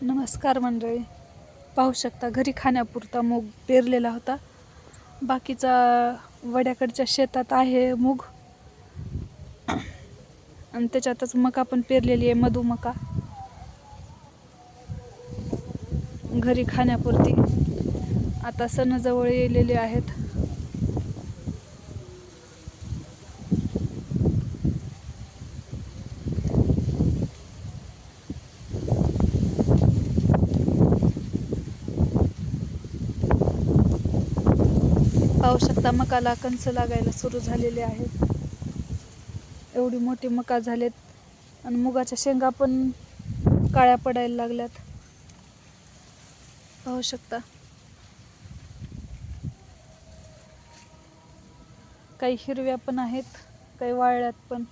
नमस्कार मंडळी, पाहू शकता घरी खाण्यापुरता मूग पेरलेला होता. बाकीचा वड्याकडच्या शेतात आहे मूग आणि त्याच्यातच मका पण पेरलेली आहे, मधुमका घरी खाण्यापुरती. आता सण जवळ येलेले आहेत. पाहू शकता मकाला कंस लागायला सुरू झालेले आहेत. एवढी मोठी मका झालेत आणि मुगाच्या शेंगा पण काळ्या पडायला लागल्यात. पाहू शकता काही हिरव्या पण आहेत, काही वाळल्यात पण.